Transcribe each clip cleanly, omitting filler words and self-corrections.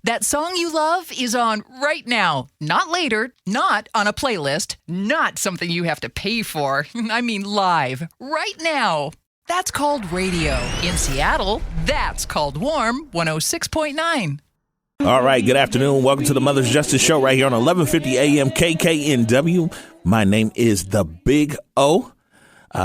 That song you love is on right now, not later, not on a playlist, not something you have to pay for. I mean live, right now. That's called radio. In Seattle, that's called Warm 106.9. All right, good afternoon. Welcome to the Mother's Justice Show right here on 1150 AM KKNW. My name is The Big O.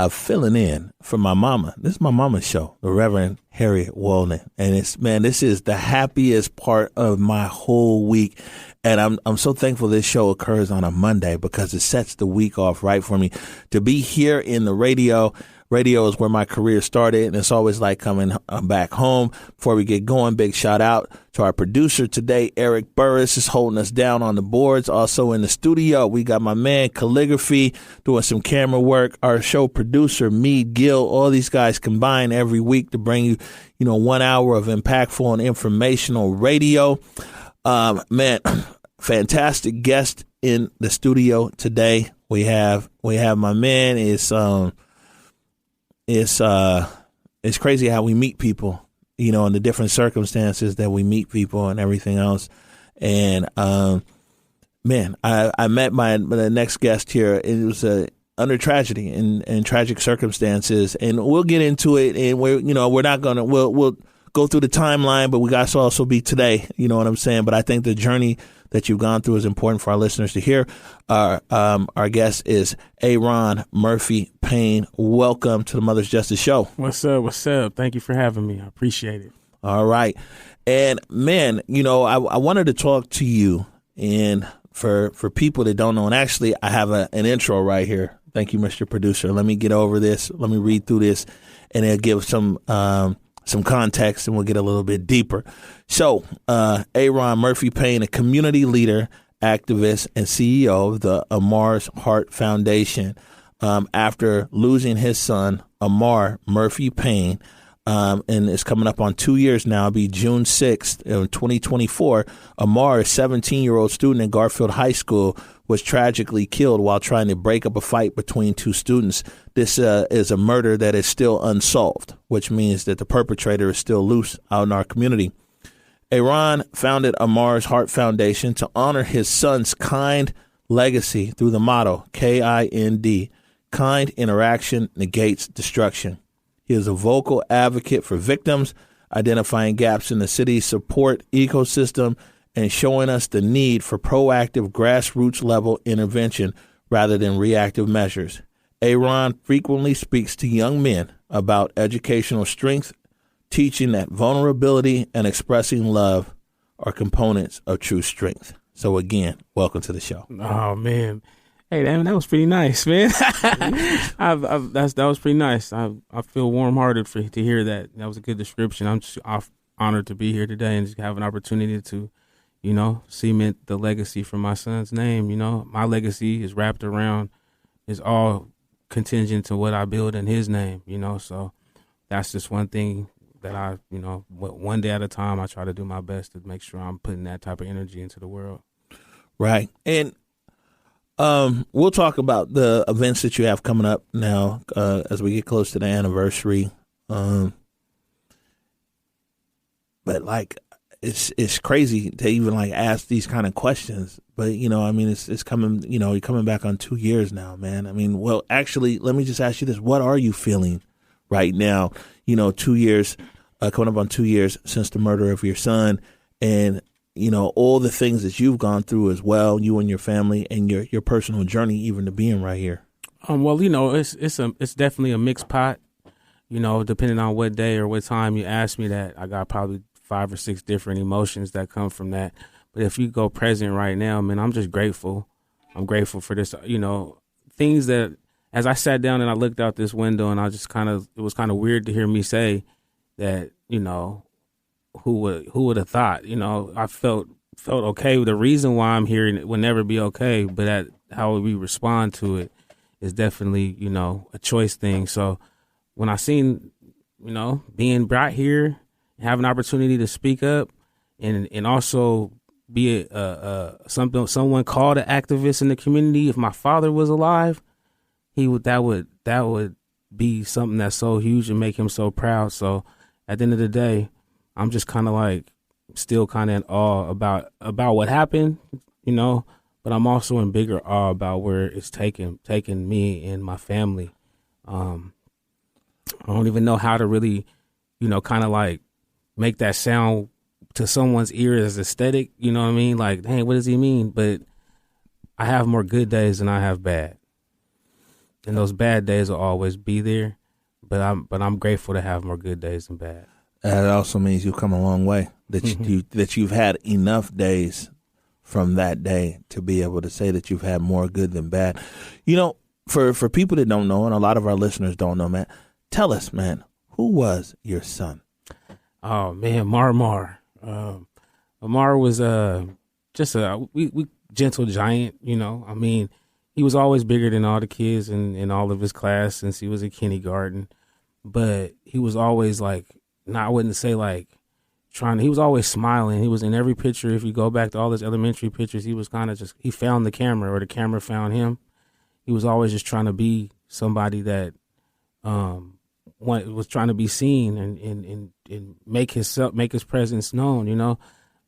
Filling in for my mama. This is my mama's show, the Reverend Harriet Walden. And this is the happiest part of my whole week. And I'm so thankful this show occurs on a Monday because it sets the week off right for me. To be here in the radio. Radio is where my career started, and it's always like coming back home. Before we get going, big shout out to our producer today, Eric Burris, is holding us down on the boards. Also in the studio, we got my man Calligraphy doing some camera work. Our show producer, Meade Gill. All these guys combine every week to bring you, 1 hour of impactful and informational radio. Man, fantastic guest in the studio today. We have my man It's crazy how we meet people, in the different circumstances that we meet people and everything else. And, man, I met the next guest here. It was under tragedy and tragic circumstances. And we'll get into it. And we'll go through the timeline, but we got to also be today. You know what I'm saying? But I think the journey that you've gone through is important for our listeners to hear. Our guest is Arron Murphy-Paine. Welcome to the Mother's Justice Show. What's up? Thank you for having me. I appreciate it. All right. And man, I wanted to talk to you, and for people that don't know, and actually I have an intro right here. Thank you, Mr. Producer. Let me get over this. Let me read through this, and it'll give some context, and we'll get a little bit deeper. So, Arron Murphy-Paine, a community leader, activist, and CEO of the Amarr's Heart Foundation, after losing his son, Amarr Murphy-Paine, and it's coming up on 2 years now. It'll be June 6th, 2024. Amarr, a 17-year-old student at Garfield High School, was tragically killed while trying to break up a fight between two students. This is a murder that is still unsolved, which means that the perpetrator is still loose out in our community. Arron founded Amarr's Heart Foundation to honor his son's K.I.N.D legacy through the motto, K.I.N.D, K.I.N.D, Interaction Negates Destruction. He is a vocal advocate for victims, identifying gaps in the city's support ecosystem and showing us the need for proactive grassroots-level intervention rather than reactive measures. Arron frequently speaks to young men about educational strength, teaching that vulnerability and expressing love are components of true strength. So again, welcome to the show. Oh, man. Hey, that was pretty nice, man. That was pretty nice. I feel warm-hearted to hear that. That was a good description. I'm just honored to be here today and just have an opportunity to, cement the legacy from my son's name. My legacy is wrapped around, is all contingent to what I build in his name, so that's just one thing that I, one day at a time, I try to do my best to make sure I'm putting that type of energy into the world. Right. And we'll talk about the events that you have coming up now as we get close to the anniversary. But it's crazy to even ask these kind of questions. But, it's coming, you're coming back on 2 years now, man. Well, actually, let me just ask you this. What are you feeling right now? 2 years, coming up on 2 years since the murder of your son, and, all the things that you've gone through as well, you and your family, and your personal journey even to being right here. Well, it's definitely a mixed pot, depending on what day or what time you ask me that. I got probably 5 or 6 different emotions that come from that. But if you go present right now, man, I'm just grateful. I'm grateful for this, things that, as I sat down and I looked out this window, and I just it was kind of weird to hear me say that, who would have thought, I felt okay. The reason why I'm here, and it would never be okay, but how we respond to it is definitely, a choice thing. So when I seen, being brought here, have an opportunity to speak up and also be someone called an activist in the community. If my father was alive, that would be something that's so huge and make him so proud. So at the end of the day, I'm just kind of still kind of in awe about what happened, you know, but I'm also in bigger awe about where it's taken me and my family. I don't even know how to really, you know, kind of like make that sound to someone's ear as aesthetic, you know what I mean? Like, dang, what does he mean? But I have more good days than I have bad. And those bad days will always be there, but I'm grateful to have more good days than bad. That also means you've come a long way. That you've had enough days from that day to be able to say that you've had more good than bad. You know, for people that don't know, and a lot of our listeners don't know, man, tell us, man, who was your son? Oh man, Amarr. Amarr was just a we gentle giant. You know, I mean, he was always bigger than all the kids in all of his class since he was in kindergarten. But he was always like, I wouldn't say like he was always smiling. He was in every picture. If you go back to all his elementary pictures, he was kind of he found the camera or the camera found him. He was always just trying to be somebody that was trying to be seen and make his presence known, you know.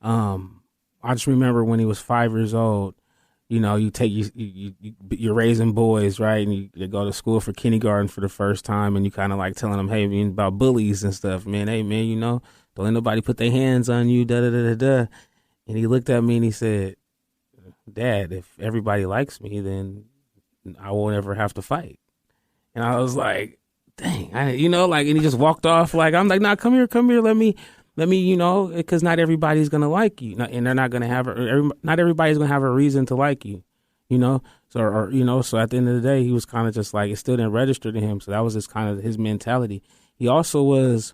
I just remember when he was 5 years old, you know, you're raising boys, right? And you go to school for kindergarten for the first time, and you kind of like telling them, hey, man, about bullies and stuff, man. Hey, man, you know, don't let nobody put their hands on you, da-da-da-da-da. And he looked at me and he said, Dad, if everybody likes me, then I won't ever have to fight. And I was like, dang, you know, like, and he just walked off. Like, I'm like, nah, come here, let me, you know, because not everybody's going to like you. And they're not going to have, not everybody's going to have a reason to like you, you know? So, you know, so at the end of the day, he was kind of just like, it still didn't register to him. So that was just kind of his mentality. He also was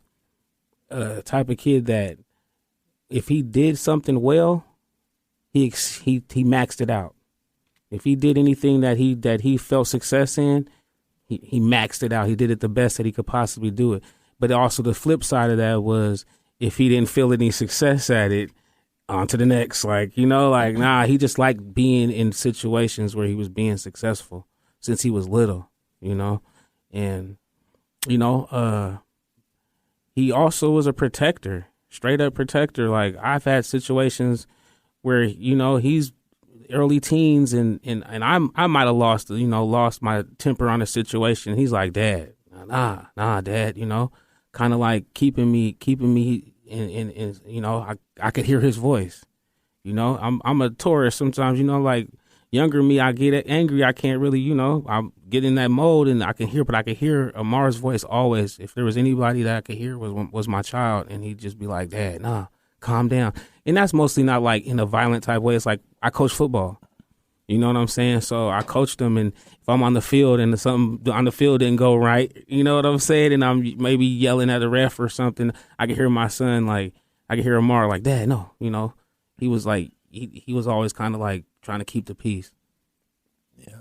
a type of kid that if he did something well, he maxed it out. If he did anything that he felt success in, he maxed it out. He did it the best that he could possibly do it. But also the flip side of that was if he didn't feel any success at it, on to the next. Like, you know, like, nah, he just liked being in situations where he was being successful since he was little, you know. And, you know, he also was a protector, straight up protector. Like, I've had situations where, you know, he's early teens and I might have lost my temper on a situation. He's like, Dad, nah, Dad, you know, kind of like keeping me in you know, I could hear his voice. You know, I'm a Taurus sometimes, you know, like younger me, I get angry. I can't really, you know, I get in that mode and I can hear Amarr's voice always. If there was anybody that I could hear was my child, and he'd just be like, Dad, nah, calm down. And that's mostly not like in a violent type way. It's like I coach football. You know what I'm saying? So I coached them, and if I'm on the field and something on the field didn't go right, you know what I'm saying? And I'm maybe yelling at a ref or something, I could hear my son, like, I could hear Amarr like, Dad, no, you know, he was like, he was always kind of like trying to keep the peace. Yeah.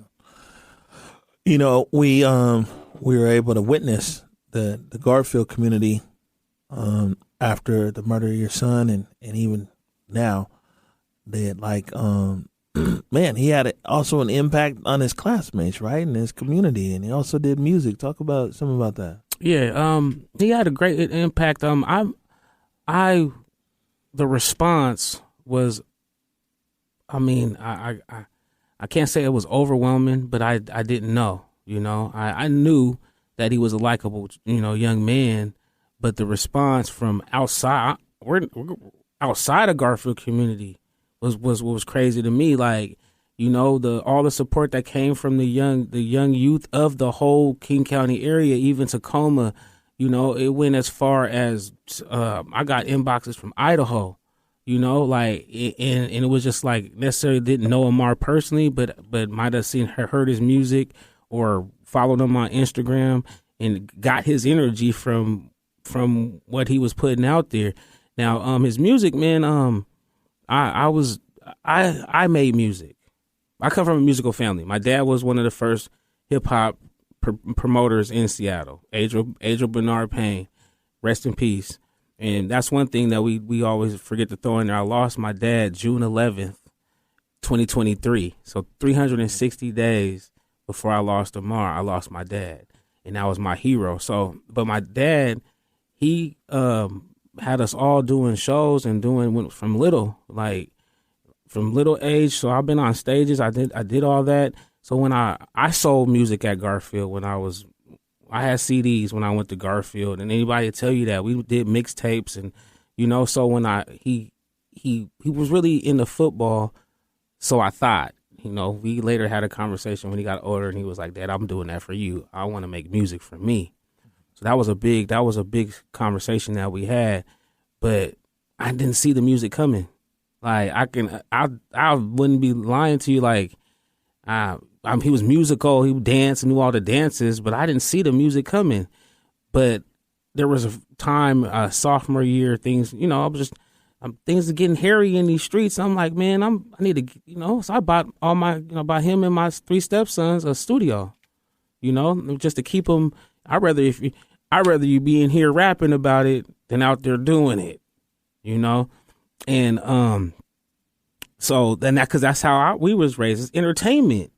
You know, we were able to witness the Garfield community after the murder of your son, and even now, that like, man, he had also an impact on his classmates, right, and his community, and he also did music. Talk about something about that. Yeah, he had a great impact. The response was, I mean, I can't say it was overwhelming, but I didn't know. You know, I knew that he was a likable, you know, young man, but the response from outside, we're outside of Garfield community was what was crazy to me. Like, you know, all the support that came from the young youth of the whole King County area, even Tacoma. You know, it went as far as I got inboxes from Idaho. You know, like, and it was just like necessarily didn't know Amarr personally, but might have heard his music or followed him on Instagram and got his energy from what he was putting out there. Now, his music, man, I made music. I come from a musical family. My dad was one of the first hip hop promoters in Seattle. Arron Murphy-Paine, rest in peace. And that's one thing that we always forget to throw in there. I lost my dad June 11th, 2023. So 360 days before I lost Amarr, I lost my dad. And that was my hero. So, but my dad, he had us all doing shows and doing from little age. So I've been on stages. I did all that. So when I sold music at Garfield when I had CDs when I went to Garfield, and anybody tell you that we did mixtapes, and so when he was really into football, so I thought, we later had a conversation when he got older, and he was like, Dad, I'm doing that for you. I want to make music for me. So that was a big conversation that we had, but I didn't see the music coming. Like I wouldn't be lying to you. Like he was musical, he would dance and knew all the dances, but I didn't see the music coming. But there was a time, sophomore year, things, things are getting hairy in these streets. I'm like, man, I need to, so I bought bought him and my 3 stepsons a studio, just to keep them. I'd rather you be in here rapping about it than out there doing it, and so then because that's how we was raised. It's entertainment,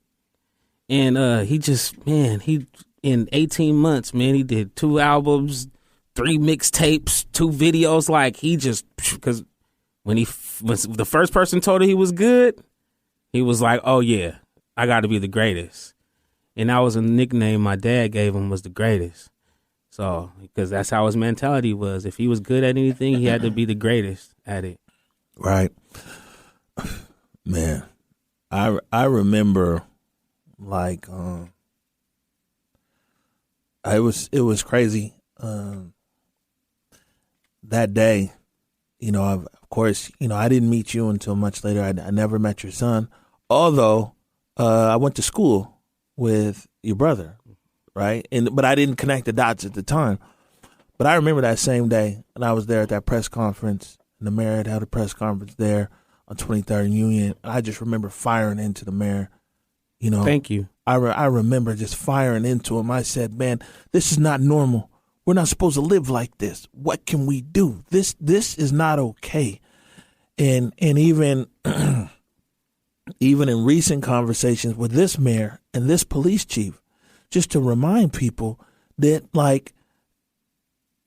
and he in 18 months, man, he did 2 albums, 3 mixtapes, 2 videos. Like he just because when he was the first person told him he was good, he was like, oh yeah, I got to be the greatest. And that was a nickname my dad gave him, was the greatest. So, because that's how his mentality was. If he was good at anything, he had to be the greatest at it. Right. Man, I remember like it was crazy. That day, of course, I didn't meet you until much later. I never met your son, although I went to school with your brother, right? But I didn't connect the dots at the time. But I remember that same day, and I was there at that press conference, and the mayor had held a press conference there on 23rd and Union. I just remember firing into the mayor. Thank you. I remember just firing into him. I said, man, this is not normal. We're not supposed to live like this. What can we do? This is not okay. And even even in recent conversations with this mayor and this police chief, just to remind people that like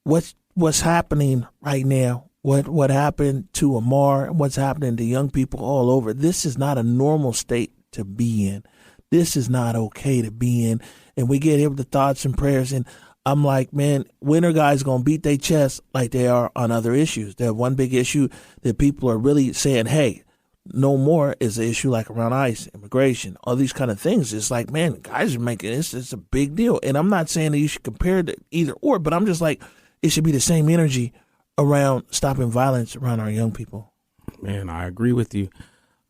what's happening right now, what happened to Amarr, what's happening to young people all over, this is not a normal state to be in. This is not okay to be in. And we get hit with the thoughts and prayers. And I'm like, man, when are guys going to beat their chest like they are on other issues? They have one big issue that people are really saying, hey, no more is an issue like around ICE, immigration, all these kind of things. It's like, man, guys are making this. It's a big deal. And I'm not saying that you should compare it to either or, but I'm just like, it should be the same energy around stopping violence around our young people. Man, I agree with you.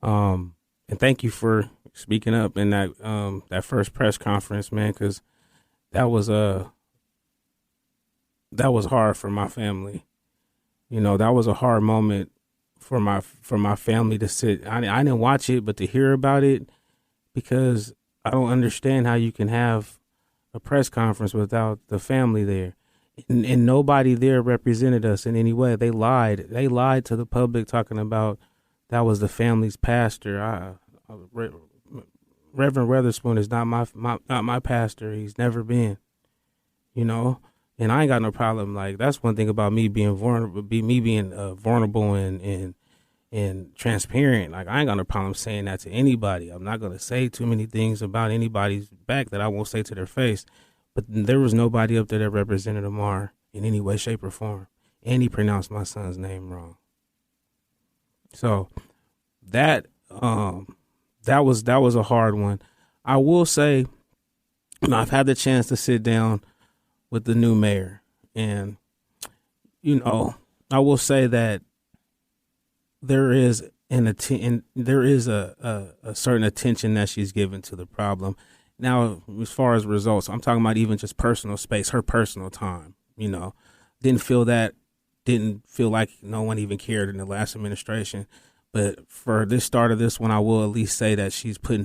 And thank you for speaking up in that first press conference, man, because that was hard for my family. That was a hard moment for my family to sit. I didn't watch it, but to hear about it, because I don't understand how you can have a press conference without the family there. And nobody there represented us in any way. They lied. They lied to the public, talking about that was the family's pastor. Reverend Weatherspoon is not my pastor. He's never been, And I ain't got no problem. Like, that's one thing about me being vulnerable, vulnerable and transparent. Like, I ain't got no problem saying that to anybody. I'm not gonna say too many things about anybody's back that I won't say to their face. But there was nobody up there that represented Amarr in any way, shape, or form. And he pronounced my son's name wrong. So that was a hard one. I will say, I've had the chance to sit down with the new mayor, and I will say that there is a certain attention that she's given to the problem. Now, as far as results, I'm talking about even just personal space, her personal time. Didn't feel like no one even cared in the last administration. But for this start of this one, I will at least say that she's spending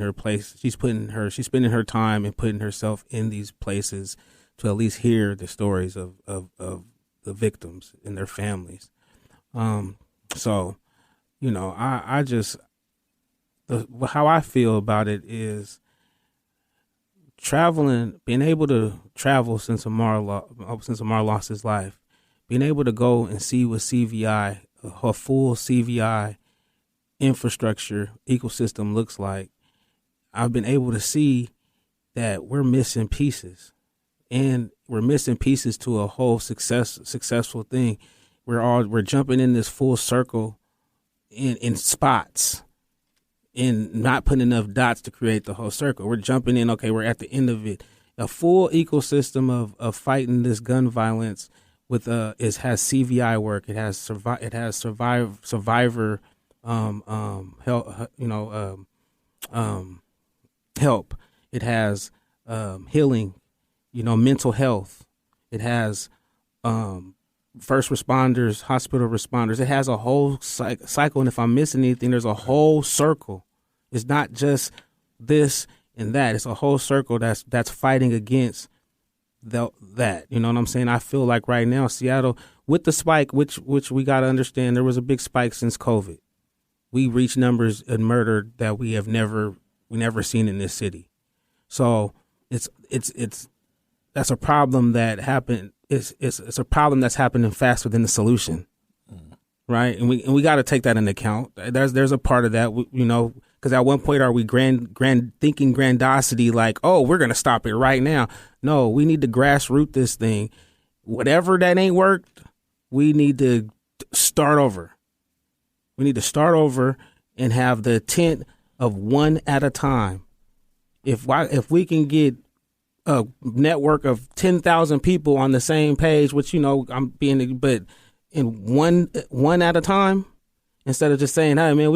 her time and putting herself in these places to at least hear the stories of the victims and their families. So, I just, how I feel about it is being able to travel since Amarr lost his life, being able to go and see what CVI, a full CVI infrastructure ecosystem looks like, I've been able to see that we're missing pieces, and we're missing pieces to a whole successful thing. We're jumping in this full circle in spots and not putting enough dots to create the whole circle. We're jumping in. Okay, we're at the end of it. A full ecosystem of fighting this gun violence with has CVI work. It has survivor help. It has healing, mental health. It has first responders, hospital responders. It has a whole cycle. And if I'm missing anything, there's a whole circle. It's not just this and that. It's a whole circle that's fighting against that. You know what I'm saying? I feel like right now, Seattle, with the spike, which we got to understand, there was a big spike since COVID. We reached numbers in murder that we never seen in this city. So it's that's a problem that happened. It's a problem that's happening faster than the solution, right? And we got to take that into account. There's a part of that, because at one point are we thinking grandiosity like, oh, we're gonna stop it right now? No, we need to grassroot this thing. Whatever that ain't worked, we need to start over. We need to start over and have the intent of one at a time. If we can get a network of 10,000 people on the same page, which, but in one at a time, instead of just saying, hey man,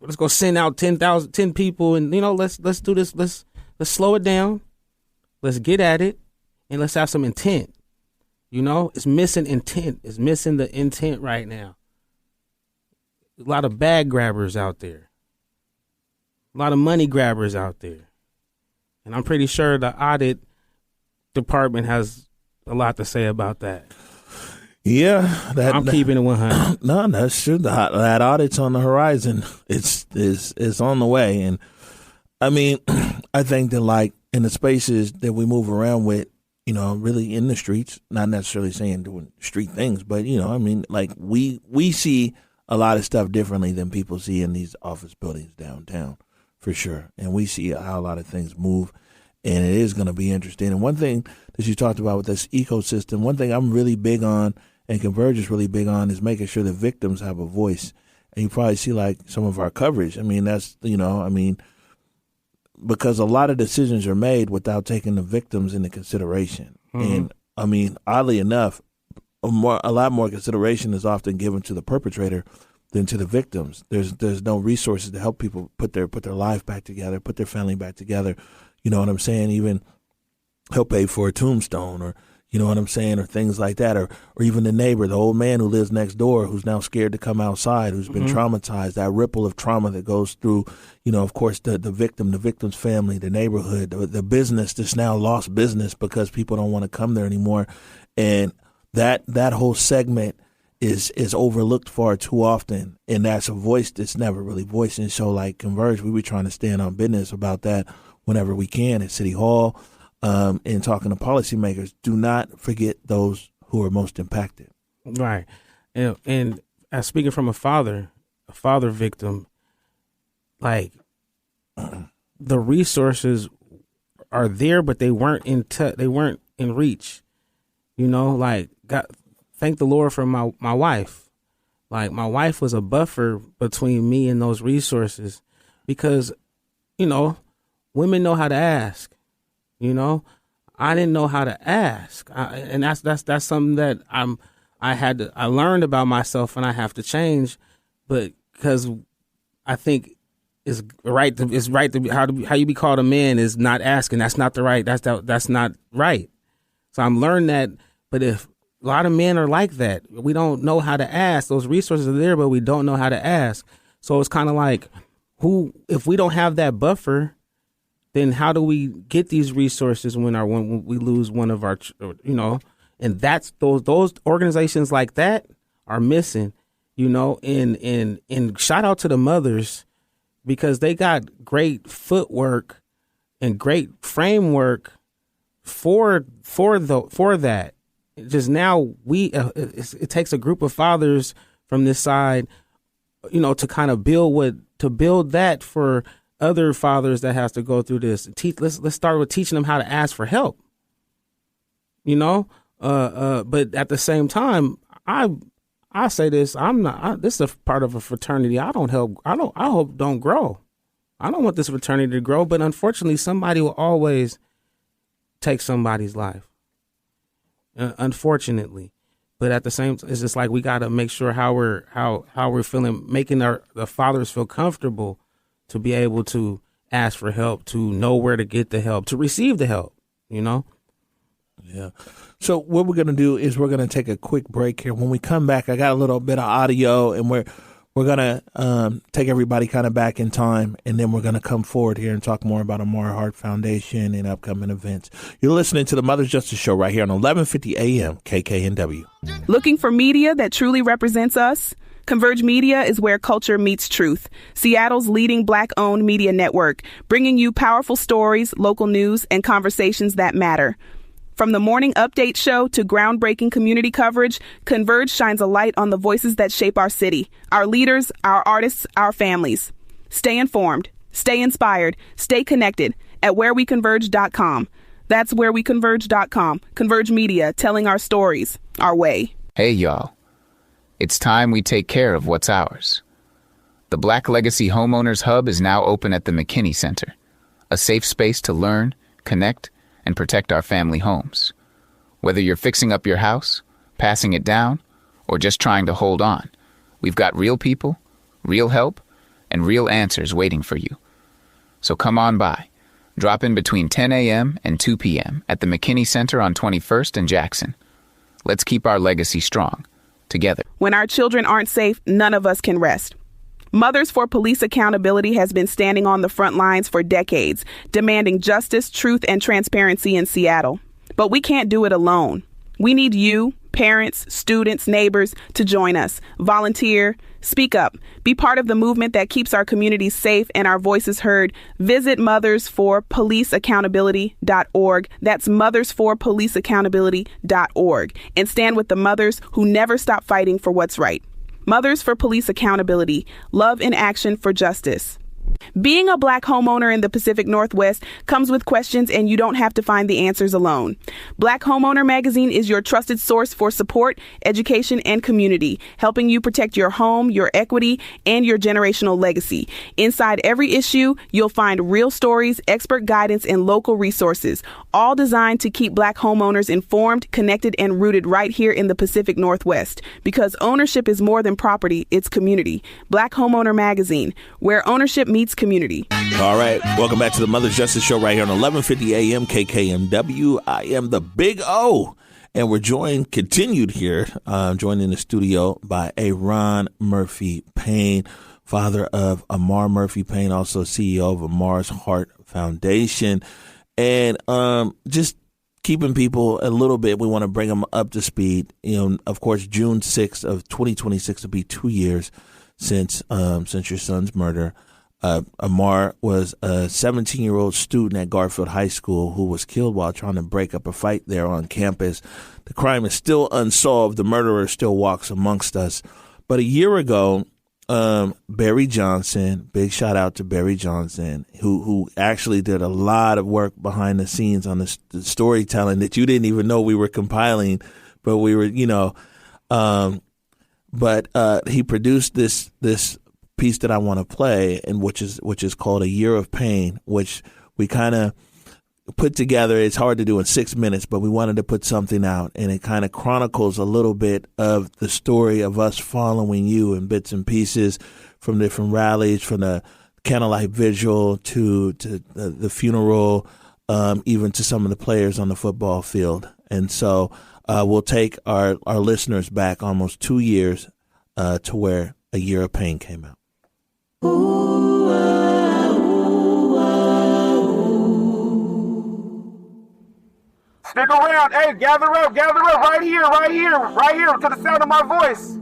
let's go send out 10 people and, let's do this. Let's slow it down. Let's get at it and let's have some intent. It's missing intent. It's missing the intent right now. A lot of bag grabbers out there. A lot of money grabbers out there. And I'm pretty sure the audit department has a lot to say about that. Yeah. I'm keeping it 100. No, that's true. That audit's on the horizon. It's on the way. And I mean, I think that like in the spaces that we move around with, really in the streets, not necessarily saying doing street things, but, like we see a lot of stuff differently than people see in these office buildings downtown. For sure. And we see how a lot of things move, and it is going to be interesting. And one thing that you talked about with this ecosystem, one thing I'm really big on and Converge is really big on is making sure that victims have a voice. And you probably see like some of our coverage. I mean, that's, because a lot of decisions are made without taking the victims into consideration. Mm-hmm. And I mean, oddly enough, a lot more consideration is often given to the perpetrator than to the victims. There's no resources to help people put their life back together, put their family back together. You know what I'm saying? Even help pay for a tombstone, or you know what I'm saying, or things like that, or even the neighbor, the old man who lives next door, who's now scared to come outside, who's been traumatized. That ripple of trauma that goes through, of course, the victim, the victim's family, the neighborhood, the business that's now lost business because people don't want to come there anymore, and that whole segment is overlooked far too often, and that's a voice that's never really voiced. And so like Converge, we were trying to stand on business about that whenever we can at City Hall, and talking to policymakers. Do not forget those who are most impacted. Right. And as speaking from a father victim, like the resources are there, but they weren't they weren't in reach, like thank the Lord for my wife. Like my wife was a buffer between me and those resources, because, women know how to ask. I didn't know how to ask, and that's something that I learned about myself, and I have to change. But because I think it's right to how you be called a man is not asking. That's not that's not right. So I'm learning that. But if a lot of men are like that, we don't know how to ask. Those resources are there, but we don't know how to ask. So it's kind of like, if we don't have that buffer, then how do we get these resources when we lose one of our, and that's those organizations like that are missing, and shout out to the mothers, because they got great footwork and great framework for that. just now it takes a group of fathers from this side, to kind of build that for other fathers that has to go through this. Let's start with teaching them how to ask for help. But at the same time, I say this, this is a part of a fraternity. I hope don't grow. I don't want this fraternity to grow, but unfortunately somebody will always take somebody's life. Unfortunately. But at the same time, it's just like we got to make sure how we're feeling, making the fathers feel comfortable to be able to ask for help, to know where to get the help, to receive the help, Yeah. So what we're going to do is we're going to take a quick break here. When we come back, I got a little bit of audio, and we're going to take everybody kind of back in time, and then we're going to come forward here and talk more about Amarr Heart Foundation and upcoming events. You're listening to the Mother's Justice Show right here on 1150 AM KKNW. Looking for media that truly represents us? Converge Media is where culture meets truth. Seattle's leading Black-owned media network, bringing you powerful stories, local news, and conversations that matter. From the morning update show to groundbreaking community coverage, Converge shines a light on the voices that shape our city, our leaders, our artists, our families. Stay informed, stay inspired, stay connected at whereweconverge.com. That's whereweconverge.com. Converge Media, telling our stories, our way. Hey, y'all. It's time we take care of what's ours. The Black Legacy Homeowners Hub is now open at the McKinney Center, a safe space to learn, connect, and protect our family homes. Whether you're fixing up your house, passing it down, or just trying to hold on, we've got real people, real help, and real answers waiting for you. So come on by. Drop in between 10 a.m. and 2 p.m. at the McKinney Center on 21st and Jackson. Let's keep our legacy strong, together. When our children aren't safe, none of us can rest. Mothers for Police Accountability has been standing on the front lines for decades, demanding justice, truth, and transparency in Seattle. But we can't do it alone. We need you, parents, students, neighbors, to join us. Volunteer, speak up, be part of the movement that keeps our communities safe and our voices heard. Visit mothersforpoliceaccountability.org. That's mothersforpoliceaccountability.org. And stand with the mothers who never stop fighting for what's right. Mothers for Police Accountability. Love in action for justice. Being a Black homeowner in the Pacific Northwest comes with questions, and you don't have to find the answers alone. Black Homeowner Magazine is your trusted source for support, education, and community, helping you protect your home, your equity, and your generational legacy. Inside every issue, you'll find real stories, expert guidance, and local resources, all designed to keep Black homeowners informed, connected, and rooted right here in the Pacific Northwest. Because ownership is more than property, it's community. Black Homeowner Magazine, where ownership meets community. All right. Welcome back to the Mother's Justice Show right here on 1150 AM KKMW. I am the Big O. And we're continued here, joined in the studio by Arron Murphy-Paine, father of Amarr Murphy-Paine, also CEO of Amarr's Heart Foundation. And just keeping people a little bit, we want to bring them up to speed. Of course, June 6th of 2026 will be 2 years since your son's murder. Amarr was a 17-year-old student at Garfield High School who was killed while trying to break up a fight there on campus. The crime is still unsolved. The murderer still walks amongst us. But a year ago, Barry Johnson, big shout out to Barry Johnson, who actually did a lot of work behind the scenes on the storytelling that you didn't even know we were compiling, but we were, but he produced this piece that I want to play, and which is called A Year of Pain, which we kind of put together. It's hard to do in 6 minutes, but we wanted to put something out, and it kind of chronicles a little bit of the story of us following you in bits and pieces from different rallies, from the candlelight vigil to the funeral, even to some of the players on the football field. And so we'll take our listeners back almost 2 years to where A Year of Pain came out. Stick around. Hey, gather up right here, to the sound of my voice.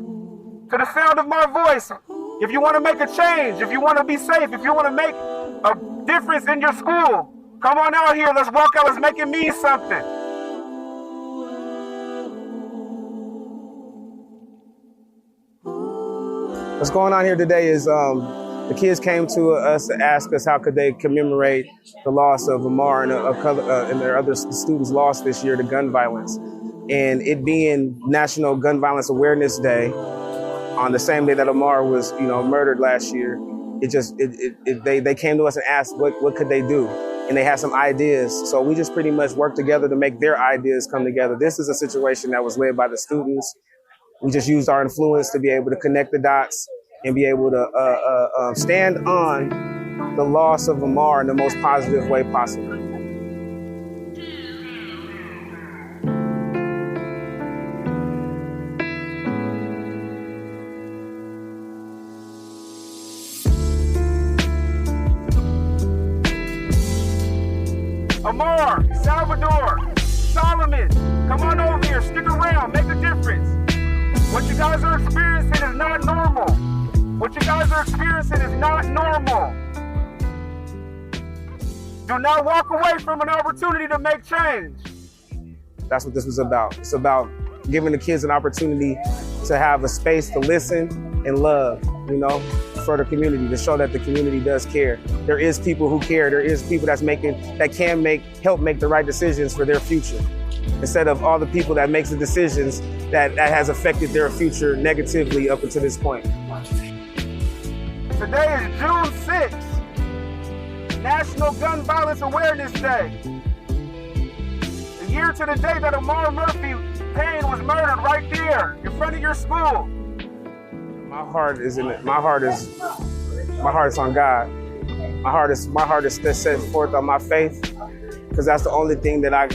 If you want to make a change, if you want to be safe, if you want to make a difference in your school, come on out here. Let's walk out. Let's make it mean something. What's going on here today is the kids came to us to ask us how could they commemorate the loss of Amarr and their other students lost this year to gun violence. And it being National Gun Violence Awareness Day on the same day that Amarr was, murdered last year, they came to us and asked what could they do, and they had some ideas. So we just pretty much worked together to make their ideas come together. This is a situation that was led by the students. We just used our influence to be able to connect the dots and be able to stand on the loss of Amarr in the most positive way possible. Amarr, Salvador, Solomon, come on over here, stick around, make a difference. What you guys are experiencing is not normal. What you guys are experiencing is not normal. Do not walk away from an opportunity to make change. That's what this was about. It's about giving the kids an opportunity to have a space to listen and love, for the community, to show that the community does care. There is people who care. There is people that can help make the right decisions for their future, instead of all the people that makes the decisions that has affected their future negatively up until this point. Today is June 6th, National Gun Violence Awareness Day. The year to the day that Amarr Murphy-Paine was murdered right there in front of your school. My heart is on God. My heart is set forth on my faith, because that's the only thing that I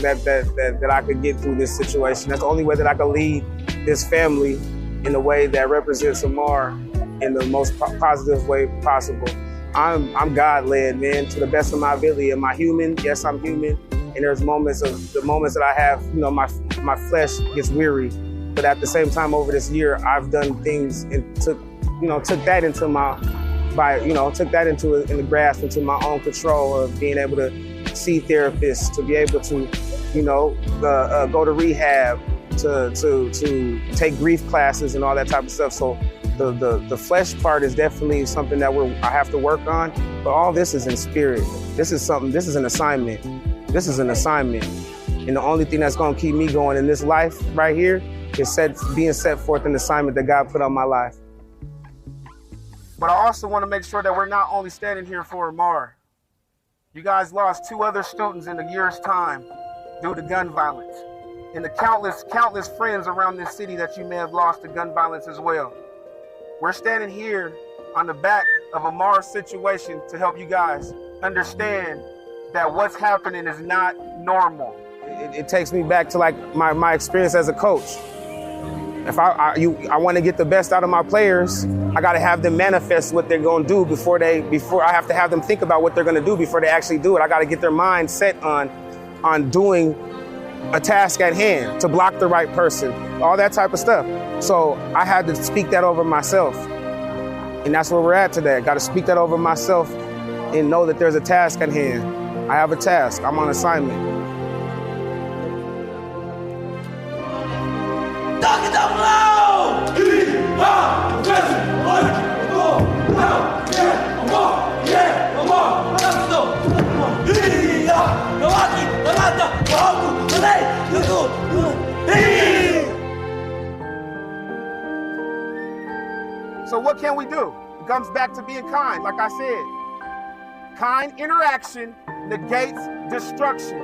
could get through this situation. That's the only way that I can lead this family in a way that represents Amarr in the most positive way possible. I'm God-led, man, to the best of my ability. Am I human? Yes, I'm human. And there's moments that I have, my flesh gets weary. But at the same time, over this year, I've done things and took that into in the grasp, into my own control of being able to see therapists, to be able to, go to rehab, to take grief classes and all that type of stuff. So the flesh part is definitely something that I have to work on. But all this is in spirit. This is an assignment. This is an assignment. And the only thing that's going to keep me going in this life right here is being set forth an assignment that God put on my life. But I also want to make sure that we're not only standing here for Amarr. You guys lost 2 other students in a year's time due to gun violence. And the countless friends around this city that you may have lost to gun violence as well. We're standing here on the back of Amarr's situation to help you guys understand that what's happening is not normal. It takes me back to my experience as a coach. If I want to get the best out of my players, I got to have them manifest what they're going to do before I have to have them think about what they're going to do before they actually do it. I got to get their mind set on doing a task at hand, to block the right person, all that type of stuff. So I had to speak that over myself. And that's where we're at today. I got to speak that over myself and know that there's a task at hand. I have a task. I'm on assignment. So what can we do? It comes back to being kind, like I said. Kind interaction negates destruction.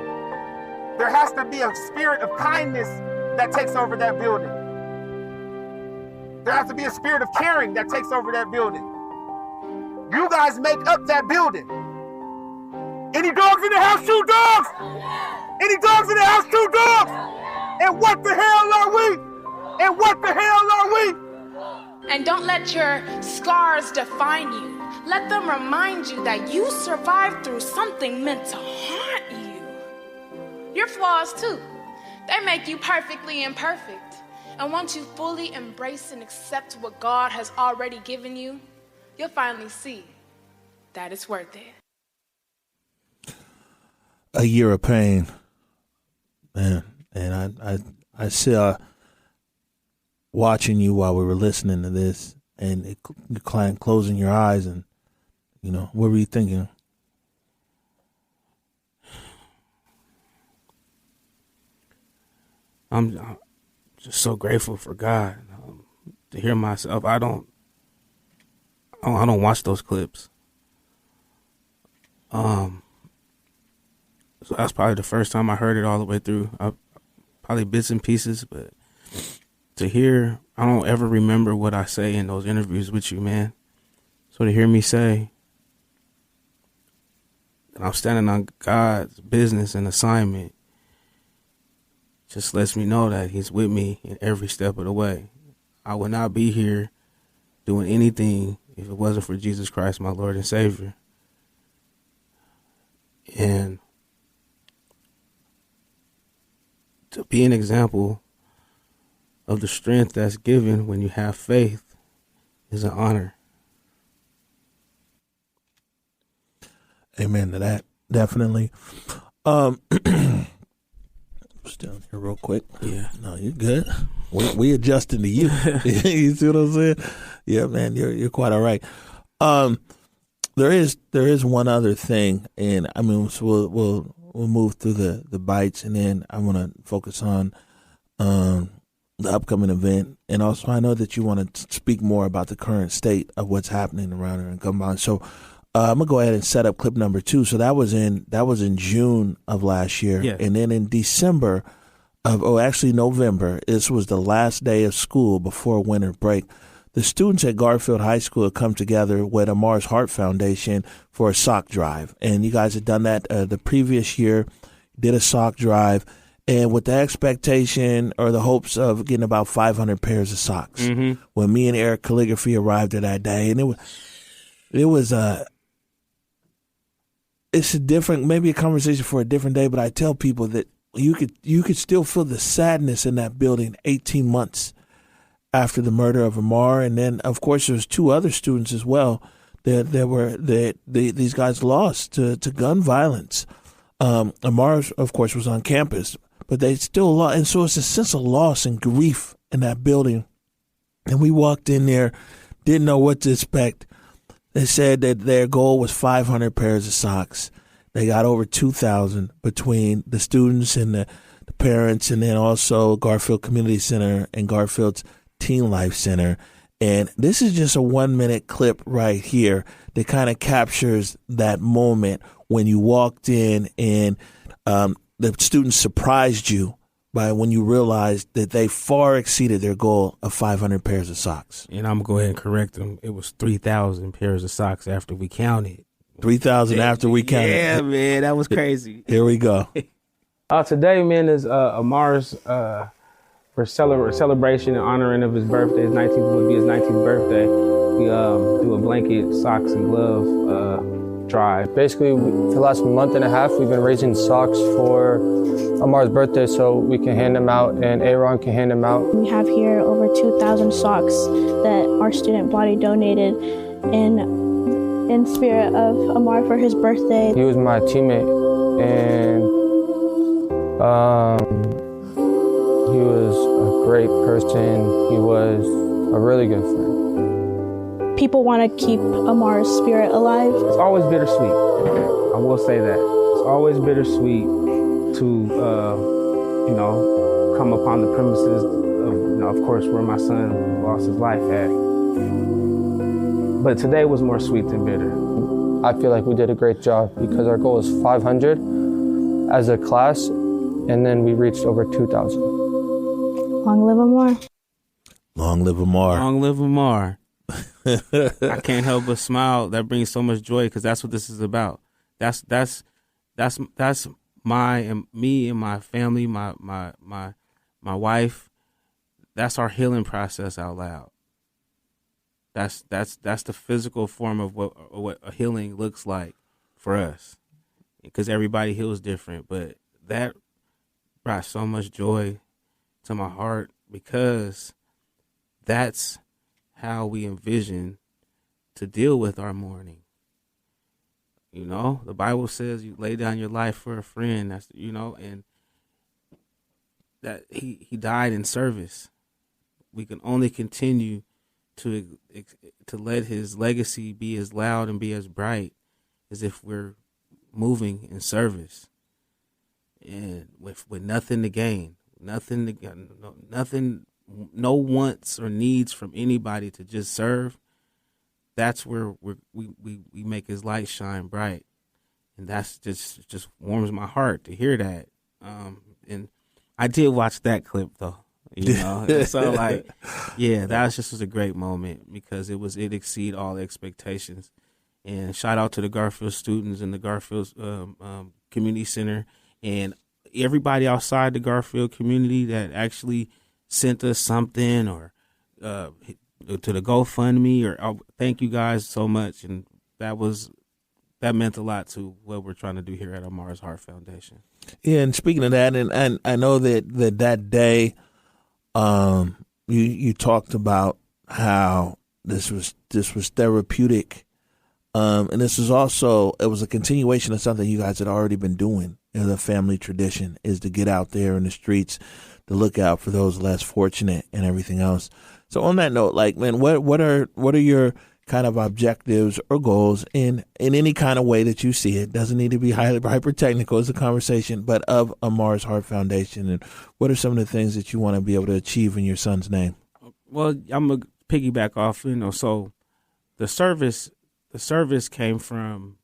There has to be a spirit of kindness that takes over that building. There has to be a spirit of caring that takes over that building. You guys make up that building. Any dogs in the house? Shoot dogs! Any dogs in the house? Shoot dogs! And what the hell are we? And what the hell are we? And don't let your scars define you. Let them remind you that you survived through something meant to haunt you. Your flaws too. They make you perfectly imperfect. And once you fully embrace and accept what God has already given you, you'll finally see that it's worth it. A year of pain, man. And I saw watching you while we were listening to this, and your client closing your eyes, and what were you thinking? I'm just so grateful for God to hear myself. I don't watch those clips. So that's probably the first time I heard it all the way through. Probably bits and pieces, but to hear, I don't ever remember what I say in those interviews with you, man. So to hear me say that I'm standing on God's business and assignment just lets me know that he's with me in every step of the way. I would not be here doing anything if it wasn't for Jesus Christ, my Lord and Savior. And to be an example of the strength that's given when you have faith is an honor. Amen to that. Definitely. Just down here real quick. Yeah. No, you're good. We adjusting to you. You see what I'm saying? Yeah, man, you're quite all right. There is one other thing, and I mean, so we'll move through the bites, and then I want to focus on the upcoming event, and also I know that you want to speak more about the current state of what's happening around here in Gumball. So I'm gonna go ahead and set up clip number 2. So that was in June of last year, yeah. And then in December November. This was the last day of school before winter break. The students at Garfield High School have come together with Amarr's Heart Foundation for a sock drive. And you guys had done that the previous year, did a sock drive, and with the expectation or the hopes of getting about 500 pairs of socks. Mm-hmm. When me and Eric Calligraphy arrived there that day, and it's a different, maybe a conversation for a different day, but I tell people that you could still feel the sadness in that building 18 months after the murder of Amarr. And then, of course, there's 2 other students as well that these guys lost to gun violence. Amarr, of course, was on campus, but they still lost. And so it's a sense of loss and grief in that building. And we walked in there, didn't know what to expect. They said that their goal was 500 pairs of socks. They got over 2,000 between the students and the parents, and then also Garfield Community Center and Garfield's Teen Life Center. And this is just a 1-minute clip right here that kind of captures that moment when you walked in and the students surprised you by when you realized that they far exceeded their goal of 500 pairs of socks. And I'm going to go ahead and correct them. It was 3,000 pairs of socks after we counted. 3,000 after we counted. Yeah, man, that was crazy. Here we go. Today, man, is Amarr's celebration and honoring of his birthday. His 19th would be his 19th birthday. We do a blanket, socks, and glove drive. Basically, for the last month and a half, we've been raising socks for Amarr's birthday so we can hand them out and Arron can hand them out. We have here over 2,000 socks that our student body donated in spirit of Amarr for his birthday. He was my teammate, and he was a great person. He was a really good friend. People want to keep Amarr's spirit alive. It's always bittersweet. I will say that. It's always bittersweet to, come upon the premises of course, where my son lost his life at. But today was more sweet than bitter. I feel like we did a great job because our goal is 500 as a class, and then we reached over 2,000. Long live Amarr. Long live Amarr. Long live Amarr. I can't help but smile. That brings so much joy because that's what this is about. That's me and my family, my wife. That's our healing process out loud. That's the physical form of what a healing looks like for us, because everybody heals different. But that brought so much joy to my heart because that's how we envision to deal with our mourning. The Bible says you lay down your life for a friend. That's and that he died in service. We can only continue to let his legacy be as loud and be as bright as if we're moving in service and with nothing to gain, nothing, no wants or needs from anybody to just serve. That's where we make his light shine bright, and that's just warms my heart to hear that. And I did watch that clip though. So like, yeah, that was a great moment because it exceeded all expectations. And shout out to the Garfield students and the Garfield Community Center and everybody outside the Garfield community that actually sent us something or to the GoFundMe or thank you guys so much. And that meant a lot to what we're trying to do here at Amarr's Heart Foundation. Yeah, and speaking of that, and I know that day. You talked about how this was therapeutic, and this is also it was a continuation of something you guys had already been doing. The family tradition is to get out there in the streets to look out for those less fortunate and everything else. So on that note, like, man, what are your kind of objectives or goals in any kind of way that you see it? Doesn't need to be hyper technical. It's a conversation, but of Amarr's Heart Foundation, and what are some of the things that you want to be able to achieve in your son's name? Well, I'm gonna piggyback off, so the service came from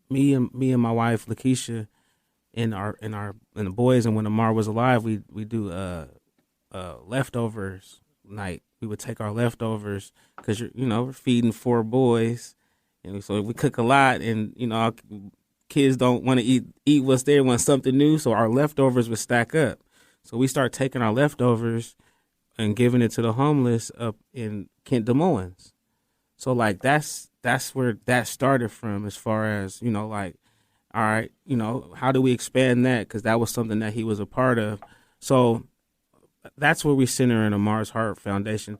me and my wife Lakeisha and the boys, and when Amarr was alive, we do leftovers night. We would take our leftovers because we're feeding 4 boys, and so we cook a lot, and our kids don't want to eat what's there, want something new, so our leftovers would stack up. So we start taking our leftovers and giving it to the homeless up in Kent Des Moines. So like that's where that started from, as far as like, all right, how do we expand that, because that was something that he was a part of. So that's where we center in Amarr's Heart Foundation.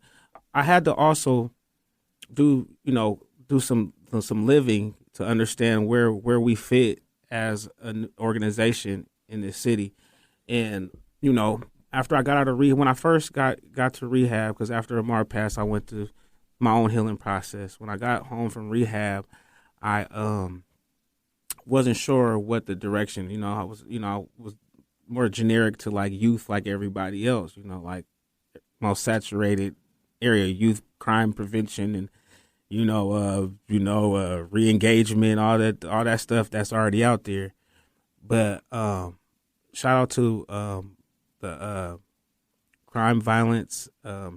I had to also do some living to understand where we fit as an organization in this city. And, after I got out of rehab, when I first got to rehab, because after Amarr passed, I went to my own healing process. When I got home from rehab, I wasn't sure what the direction, I was more generic to like youth, like everybody else, like most saturated area, youth crime prevention and, re-engagement, all that stuff that's already out there. But shout out to the crime violence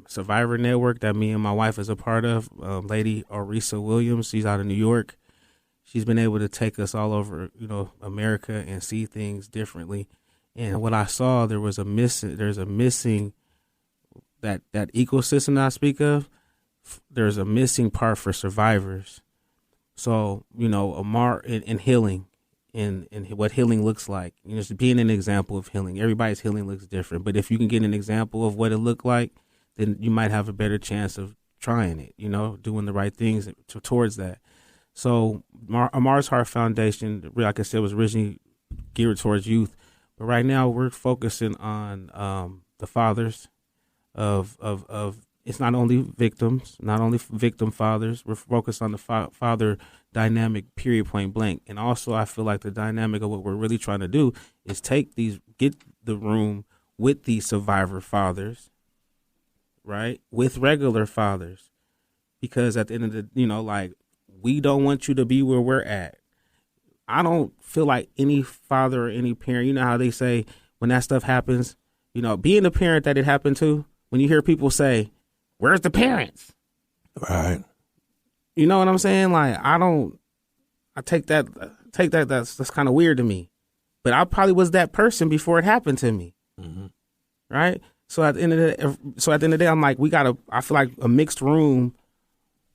survivor network that me and my wife is a part of. Lady Orisa Williams, she's out of New York. She's been able to take us all over, America and see things differently. And what I saw, there's a missing that ecosystem that I speak of. There's a missing part for survivors. So, Amarr in healing and what healing looks like, just being an example of healing. Everybody's healing looks different, but if you can get an example of what it looked like, then you might have a better chance of trying it, doing the right things towards that. So Amarr's Heart Foundation, like I said, was originally geared towards youth. But right now we're focusing on the fathers of it's not only victims, not only victim fathers. We're focused on the father dynamic, period, point blank. And also I feel like the dynamic of what we're really trying to do is get the room with these survivor fathers, right, with regular fathers. Because at the end of the, we don't want you to be where we're at. I don't feel like any father or any parent, you know how they say when that stuff happens, being the parent that it happened to, when you hear people say, where's the parents? Right. You know what I'm saying? Like, I take that, that's kind of weird to me. But I probably was that person before it happened to me. Mm-hmm. Right? So at the end of the day, I'm like, I feel like a mixed room.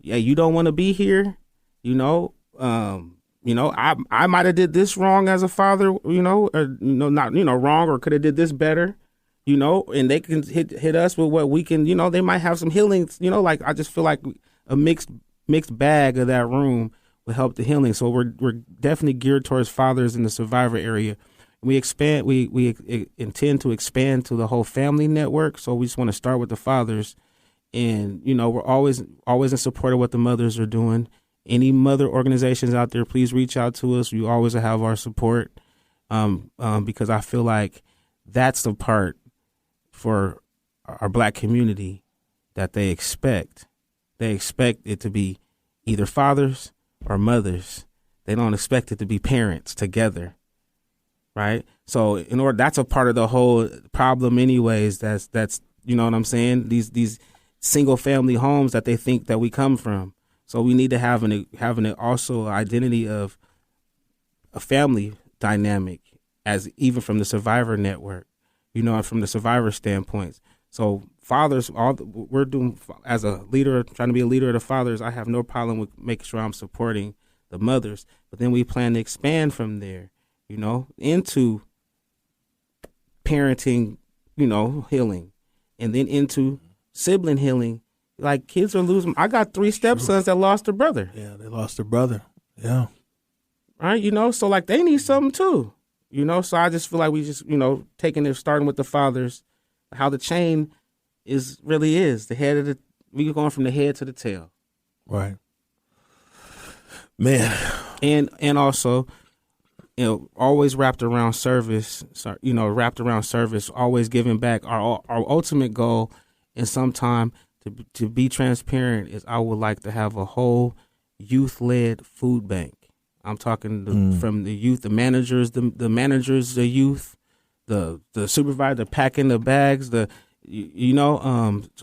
Yeah, you don't want to be here, I might have did this wrong as a father, or not, wrong, or could have did this better, and they can hit us with what we can, they might have some healings, like I just feel like a mixed bag of that room will help the healing. So we're definitely geared towards fathers in the survivor area. We intend to expand to the whole family network. So we just want to start with the fathers And, you know, we're always in support of what the mothers are doing. Any mother organizations out there, please reach out to us. You always have our support, because I feel like that's the part for our Black community that they expect. They expect it to be either fathers or mothers. They don't expect it to be parents together, right? So that's a part of the whole problem anyways. That's you know what I'm saying? These single family homes that they think that we come from. So we need to have an also identity of a family dynamic, as even from the survivor network, you know, from the survivor standpoints. So fathers, we're doing as a leader, trying to be a leader of the fathers. I have no problem with making sure I'm supporting the mothers, but then we plan to expand from there, you know, into parenting, you know, healing, and then into sibling healing. Like, kids are losing. I got 3 stepsons that lost their brother. Yeah, they lost their brother. Yeah. Right, you know, so like they need something too, you know. So I just feel like we just, you know, starting with the fathers, how the chain really is the head of the. We're going from the head to the tail. Right. Man. And also, you know, always wrapped around service. Always giving back. Our ultimate goal, and sometime to be transparent, is I would like to have a whole youth-led food bank. I'm talking from the youth, the managers, the youth, the supervisor packing the bags, the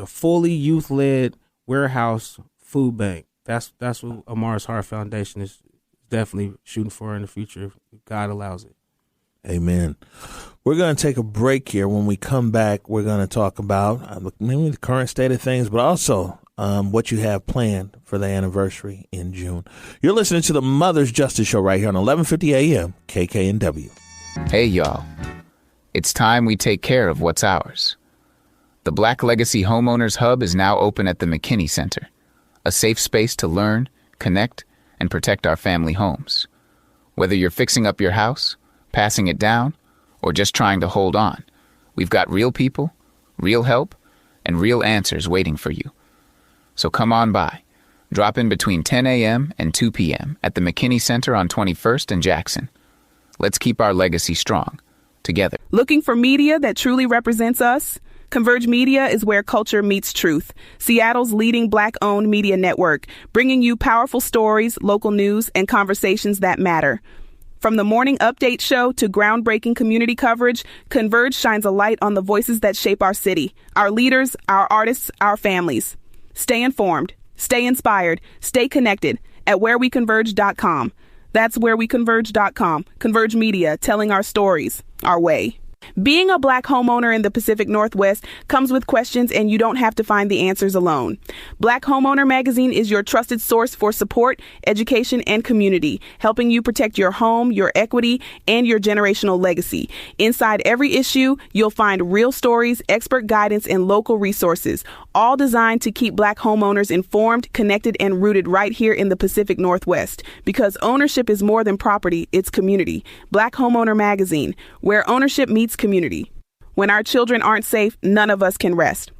fully youth-led warehouse food bank. That's what Amarr's Heart Foundation is definitely shooting for in the future, if God allows it. Amen. We're going to take a break here. When we come back, we're going to talk about maybe the current state of things, but also what you have planned for the anniversary in June. You're listening to the Mother's Justice Show right here on 1150 AM KKNW. Hey, y'all. It's time we take care of what's ours. The Black Legacy Homeowners Hub is now open at the McKinney Center, a safe space to learn, connect, and protect our family homes. Whether you're fixing up your house, passing it down, or just trying to hold on, we've got real people, real help, and real answers waiting for you. So come on by. Drop in between 10 a.m. and 2 p.m. at the McKinney Center on 21st and Jackson. Let's keep our legacy strong, together. Looking for media that truly represents us? Converge Media is where culture meets truth. Seattle's leading Black-owned media network, bringing you powerful stories, local news, and conversations that matter. From the morning update show to groundbreaking community coverage, Converge shines a light on the voices that shape our city, our leaders, our artists, our families. Stay informed, stay inspired, stay connected at whereweconverge.com. That's whereweconverge.com. Converge Media, telling our stories, our way. Being a Black homeowner in the Pacific Northwest comes with questions, and you don't have to find the answers alone. Black Homeowner Magazine is your trusted source for support, education, and community, helping you protect your home, your equity, and your generational legacy. Inside every issue, you'll find real stories, expert guidance, and local resources, all designed to keep Black homeowners informed, connected, and rooted right here in the Pacific Northwest. Because ownership is more than property, it's community. Black Homeowner Magazine, where ownership meets community. When our children aren't safe, none of us can rest.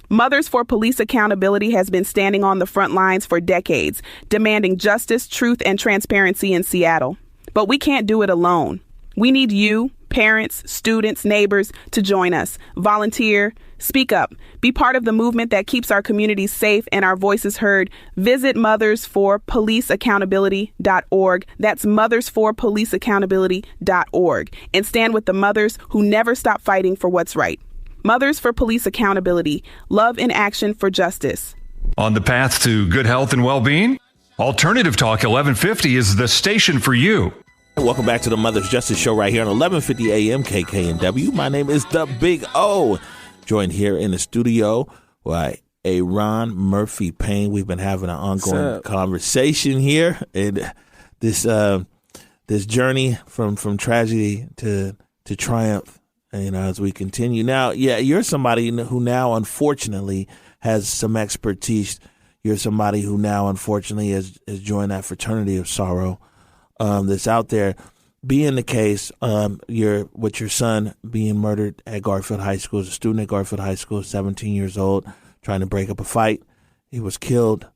Mothers for Police Accountability has been standing on the front lines for decades, demanding justice, truth, and transparency in Seattle. But we can't do it alone. We need you, parents, students, neighbors, to join us. Volunteer, speak up, be part of the movement that keeps our communities safe and our voices heard. Visit mothersforpoliceaccountability.org. That's mothersforpoliceaccountability.org. And stand with the mothers who never stop fighting for what's right. Mothers for Police Accountability. Love in action for justice. On the path to good health and well-being, Alternative Talk 1150 is the station for you. Welcome back to the Mother's Justice Show right here on 1150 AM KKNW. My name is The Big O. Joined here in the studio by Arron Murphy-Paine. We've been having an ongoing conversation here, and this journey from tragedy to triumph, you know, as we continue. Now, yeah, you're somebody who now unfortunately has some expertise. You're somebody who now unfortunately has joined that fraternity of sorrow that's out there. Being the case, with your son being murdered at Garfield High School, as a student at Garfield High School, 17 years old, trying to break up a fight. He was killed.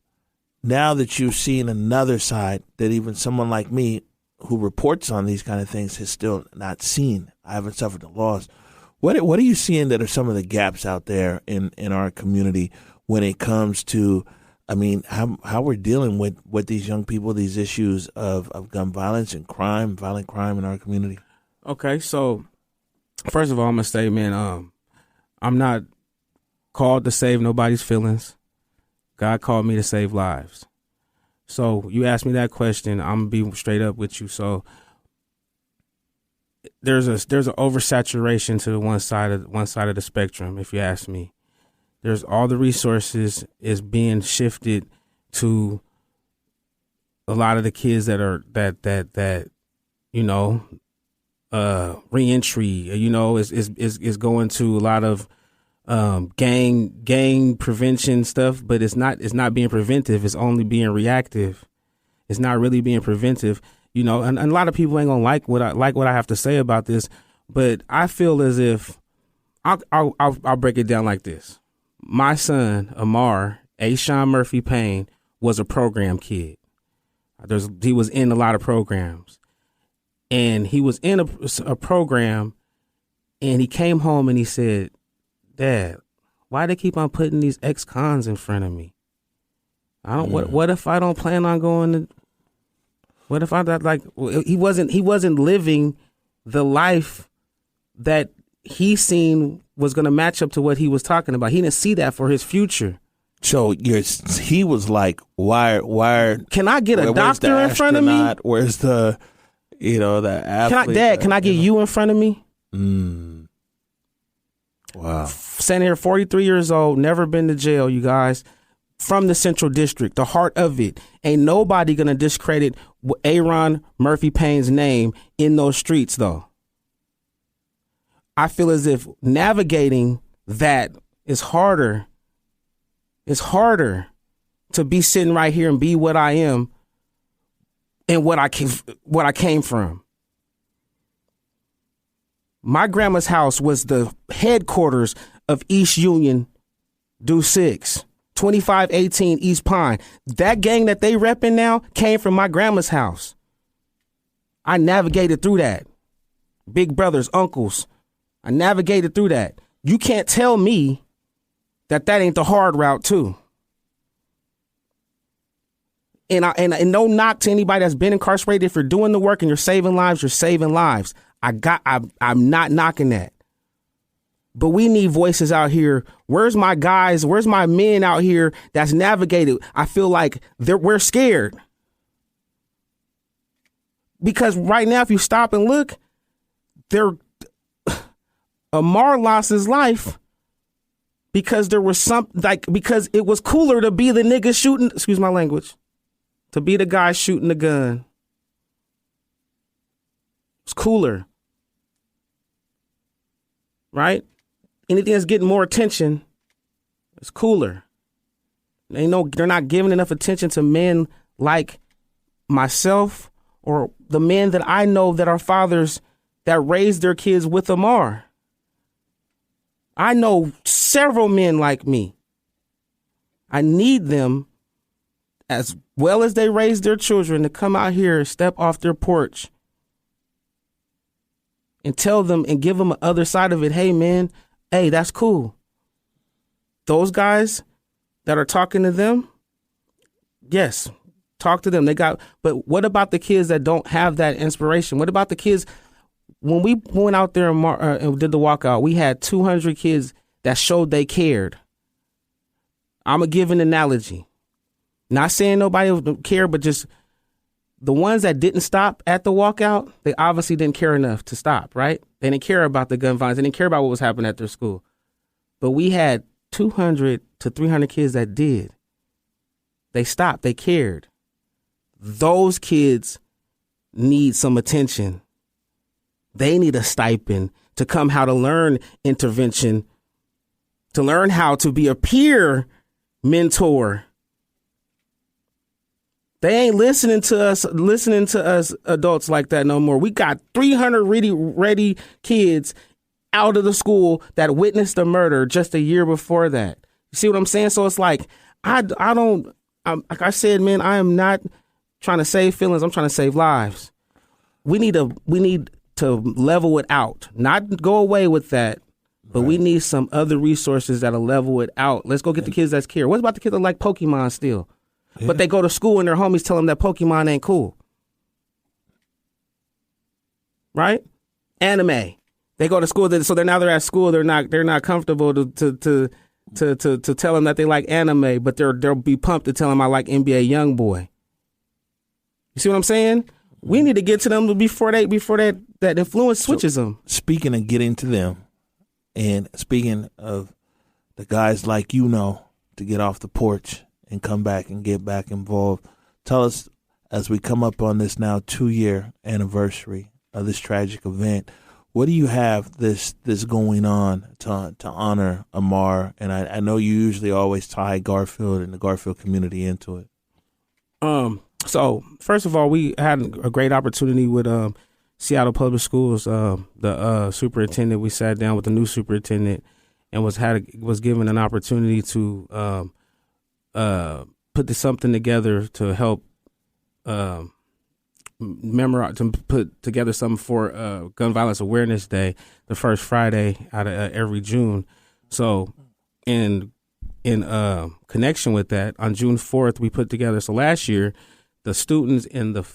Now that you've seen another side that even someone like me who reports on these kind of things has still not seen, I haven't suffered the loss. What are you seeing that are some of the gaps out there in our community when it comes to, I mean, how we're dealing with these young people, these issues of gun violence and crime, violent crime in our community? Okay, so first of all, I'm going to say, man, I'm not called to save nobody's feelings. God called me to save lives. So you asked me that question, I'm going to be straight up with you. So there's an oversaturation to the one side of the spectrum, if you ask me. There's all the resources is being shifted to a lot of the kids that are that you know, reentry, you know, is going to a lot of gang prevention stuff, but it's not being preventive. It's only being reactive. It's not really being preventive, you know. And a lot of people ain't gonna like what I have to say about this, but I feel as if I'll break it down like this. My son Amarr Murphy-Paine was a program kid. He was in a lot of programs, and he was in a program, and he came home and he said, "Dad, why they keep on putting these ex-cons in front of me? I don't. What if I don't plan on going to? What if I like? He wasn't living the life that he seen was going to match up to what he was talking about. He didn't see that for his future. So he was like, why? Can I get a doctor in front of me? Where's the, you know, the athlete? Dad, can I get you in front of me? Wow. Standing here, 43 years old, never been to jail, you guys. From the Central District, the heart of it. Ain't nobody going to discredit Arron Murphy-Paine's name in those streets, though. I feel as if navigating that is harder. It's harder to be sitting right here and be what I am and what I came from. My grandma's house was the headquarters of East Union, Do 6, 2518 East Pine. That gang that they repping now came from my grandma's house. I navigated through that. Big brothers, uncles. I navigated through that. You can't tell me that ain't the hard route too. And no knock to anybody that's been incarcerated. If you're doing the work and you're saving lives, you're saving lives. I'm not knocking that. But we need voices out here. Where's my guys? Where's my men out here that's navigated? I feel like we're scared. Because right now, if you stop and look, Amarr lost his life because there was because it was cooler to be the nigga shooting, excuse my language, to be the guy shooting the gun. It's cooler. Right? Anything that's getting more attention is cooler. They're not giving enough attention to men like myself or the men that I know that are fathers that raised their kids with Amarr. I know several men like me. I need them, as well as they raise their children, to come out here and step off their porch and tell them and give them the other side of it. Hey, man, hey, that's cool. Those guys that are talking to them, yes, talk to them. But what about the kids that don't have that inspiration? What about the kids? When we went out there and did the walkout, we had 200 kids that showed they cared. I'm going to give an analogy. Not saying nobody would care, but just the ones that didn't stop at the walkout, they obviously didn't care enough to stop, right? They didn't care about the gun violence. They didn't care about what was happening at their school. But we had 200 to 300 kids that did. They stopped. They cared. Those kids need some attention. They need a stipend to come how to learn intervention, to learn how to be a peer mentor. They ain't listening to us adults like that no more. We got 300 ready kids out of the school that witnessed a murder just a year before that. You see what I'm saying? So it's like, like I said, man, I am not trying to save feelings. I'm trying to save lives. We need to level it out, not go away with that, but we need some other resources that'll level it out. Let's go get the kids that's care. What about the kids that like Pokemon still? Yeah. But they go to school and their homies tell them that Pokemon ain't cool. Right? Anime. They go to school, so they're at school. They're not comfortable to tell them that they like anime, but they'll be pumped to tell them I like NBA YoungBoy. You see what I'm saying? We need to get to them before that influence switches them. Speaking of getting to them, and speaking of the guys like to get off the porch and come back and get back involved, tell us, as we come up on this now 2-year anniversary of this tragic event, what do you have this going on to honor Amarr? And I know you usually always tie Garfield and the Garfield community into it. So first of all, we had a great opportunity with Seattle Public Schools. The superintendent, we sat down with the new superintendent and was given an opportunity to put something together to help to put together something for Gun Violence Awareness Day, the first Friday out of every June. So in connection with that, on June 4th, we put together. So last year, the students and the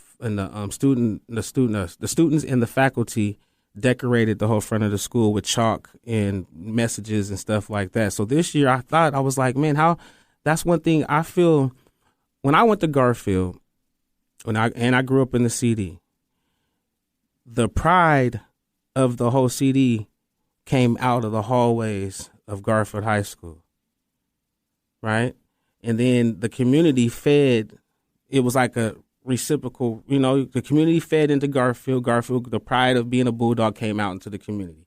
students and the faculty decorated the whole front of the school with chalk and messages and stuff like that. So this year, I was like, man, that's one thing I feel when I went to Garfield. I grew up in the CD, the pride of the whole CD came out of the hallways of Garfield High School, right? And then the community fed, it was like a reciprocal, the community fed into Garfield. Garfield, the pride of being a Bulldog came out into the community.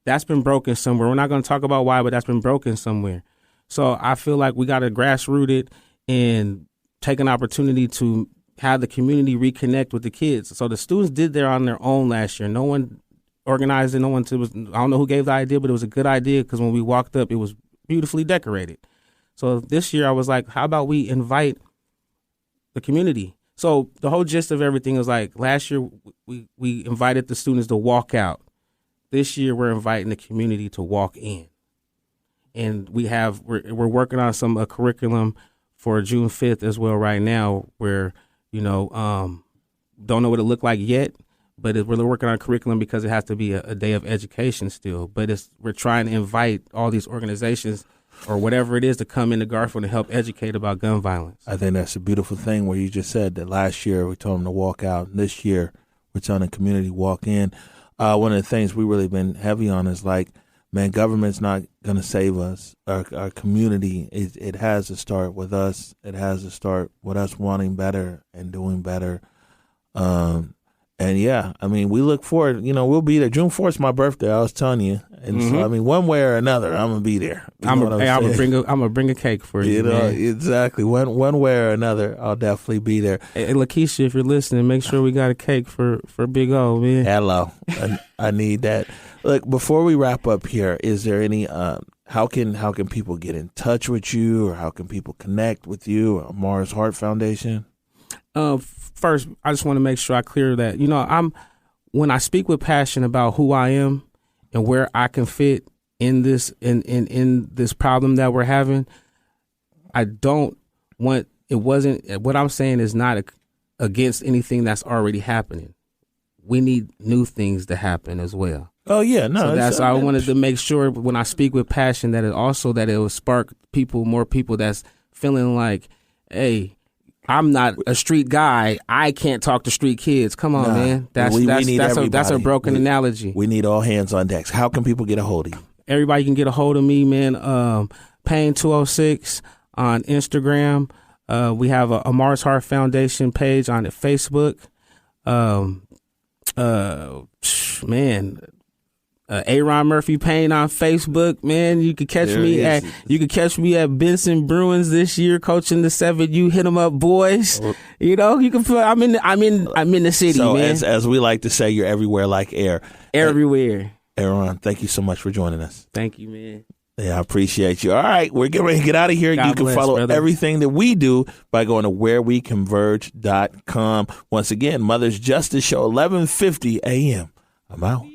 That's been broken somewhere. We're not going to talk about why, but that's been broken somewhere. So I feel like we got to grassroot it and take an opportunity to have the community reconnect with the kids. So the students did that on their own last year. No one organized it. I don't know who gave the idea, but it was a good idea because when we walked up, it was beautifully decorated. So this year I was like, how about we invite the community? So the whole gist of everything is like last year we invited the students to walk out. This year we're inviting the community to walk in. And we're working on some curriculum for June 5th as well right now where don't know what it looked like yet, but we're working on curriculum because it has to be a day of education still. But we're trying to invite all these organizations or whatever it is to come into Garfield and help educate about gun violence. I think that's a beautiful thing where you just said that last year we told them to walk out. And this year we're telling the community walk in. One of the things we really been heavy on is like, man, government's not going to save us. Our community, it has to start with us. It has to start with us wanting better and doing better. And yeah, I mean, we look forward, we'll be there. June 4th is my birthday, I was telling you. And so, I mean, one way or another, I'm going to be there. I'm gonna bring a cake for you. Man. Exactly. One way or another, I'll definitely be there. Hey, Lakeisha, if you're listening, make sure we got a cake for Big O, man. Hello. I need that. Look, before we wrap up here, is there any, how can people get in touch with you or how can people connect with you or Amarr's Heart Foundation? First, I just want to make sure I clear that, when I speak with passion about who I am and where I can fit in this, in this problem that we're having, what I'm saying is not against anything that's already happening. We need new things to happen as well. Oh yeah, no. So that's I wanted to make sure when I speak with passion that it will spark more people that's feeling like, hey, I'm not a street guy. I can't talk to street kids. Come on, man. That's a broken analogy. We need all hands on decks. How can people get a hold of you? Everybody can get a hold of me, man. Paine 206 on Instagram. We have a Amarr's Heart Foundation page on Facebook. Arron Murphy-Paine on Facebook, man. You could catch me at Benson Bruins this year, coaching the 7U. Hit them up, boys. You can feel I'm in the city, so man. So as we like to say, you're everywhere like air. Everywhere. Arron, thank you so much for joining us. Thank you, man. Yeah, I appreciate you. All right, we're getting ready to get out of here. God You can bless, follow brother. everything that we do by going to whereweconverge.com. Once again, Mother's Justice Show, 11:50 a.m. I'm out.